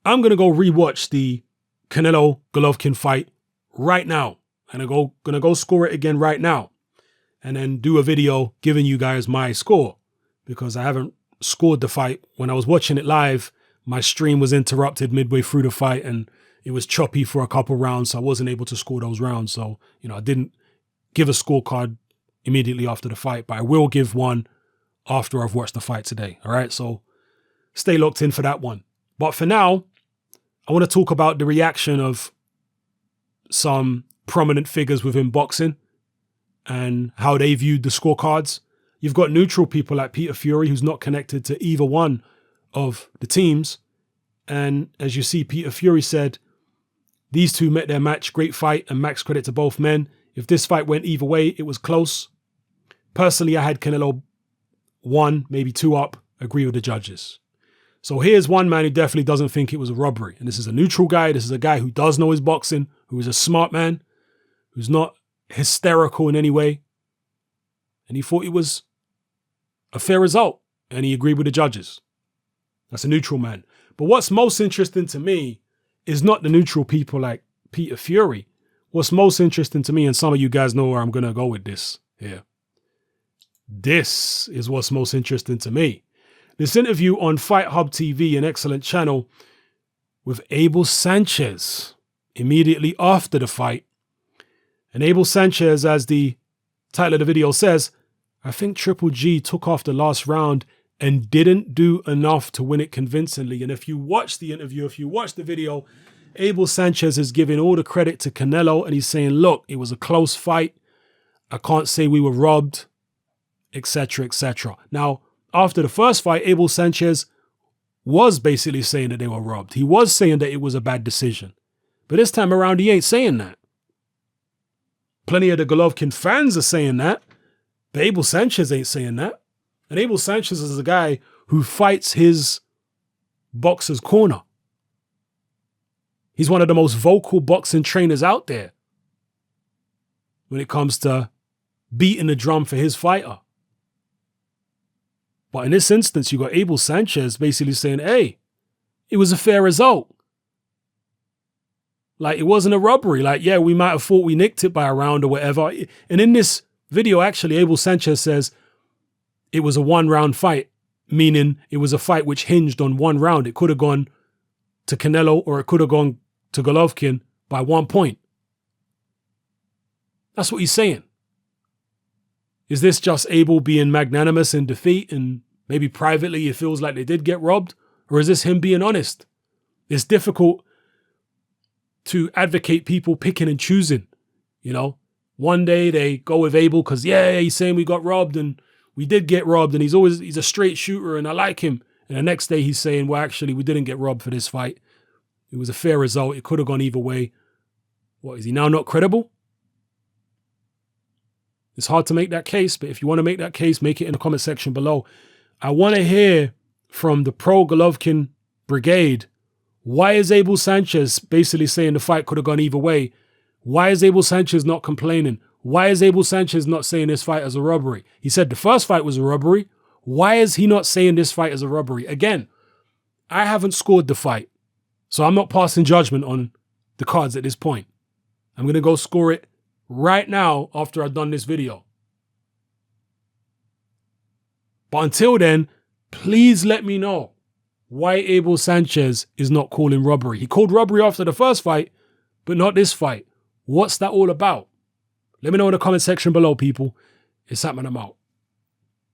I'm going to go rewatch the Canelo Golovkin fight right now. And I'm going to go score it again right now. And then do a video giving you guys my score. Because I haven't scored the fight. When I was watching it live, my stream was interrupted midway through the fight and it was choppy for a couple rounds. So I wasn't able to score those rounds. So, I didn't give a scorecard immediately after the fight. But I will give one after I've watched the fight today. All right. So stay locked in for that one. But for now, I want to talk about the reaction of some prominent figures within boxing and how they viewed the scorecards. You've got neutral people like Peter Fury, who's not connected to either one of the teams. And as you see, Peter Fury said, these two met their match, great fight, and max credit to both men. If this fight went either way, it was close. Personally, I had Canelo 1, maybe 2 up, agree with the judges. So here's one man who definitely doesn't think it was a robbery. And this is a neutral guy. This is a guy who does know his boxing, who is a smart man, who's not hysterical in any way. And he thought it was a fair result. And he agreed with the judges. That's a neutral man. But what's most interesting to me is not the neutral people like Peter Fury. What's most interesting to me, and some of you guys know where I'm going to go with this here. This is what's most interesting to me. This interview on Fight Hub TV, an excellent channel, with Abel Sanchez immediately after the fight. And Abel Sanchez, as the title of the video says, I think Triple G took off the last round and didn't do enough to win it convincingly. And if you watch the interview, if you watch the video, Abel Sanchez is giving all the credit to Canelo and he's saying, look, it was a close fight. I can't say we were robbed, etc., etc. Now, after the first fight, Abel Sanchez was basically saying that they were robbed. He was saying that it was a bad decision. But this time around, he ain't saying that. Plenty of the Golovkin fans are saying that. But Abel Sanchez ain't saying that. And Abel Sanchez is a guy who fights his boxer's corner. He's one of the most vocal boxing trainers out there when it comes to beating the drum for his fighter. But in this instance, you got Abel Sanchez basically saying, hey, it was a fair result. Like, it wasn't a robbery. Like, yeah, we might have thought we nicked it by a round or whatever. And in this video, actually, Abel Sanchez says it was a 1-round fight, meaning it was a fight which hinged on 1 round. It could have gone to Canelo or it could have gone to Golovkin by 1 point. That's what he's saying. Is this just Abel being magnanimous in defeat and maybe privately it feels like they did get robbed? Or is this him being honest? It's difficult to advocate people picking and choosing, One day they go with Abel because, yeah, he's saying we got robbed and we did get robbed and he's a straight shooter and I like him. And the next day he's saying, well, actually, we didn't get robbed for this fight. It was a fair result. It could have gone either way. What, is he now not credible? It's hard to make that case, but if you want to make that case, make it in the comment section below. I want to hear from the pro-Golovkin brigade. Why is Abel Sanchez basically saying the fight could have gone either way? Why is Abel Sanchez not complaining? Why is Abel Sanchez not saying this fight as a robbery? He said the first fight was a robbery. Why is he not saying this fight as a robbery? Again, I haven't scored the fight, so I'm not passing judgment on the cards at this point. I'm going to go score it right now after I've done this video. But until then, please let me know why Abel Sanchez is not calling robbery. He called robbery after the first fight, but not this fight. What's that all about? Let me know in the comment section below, people. It's happening. I'm out.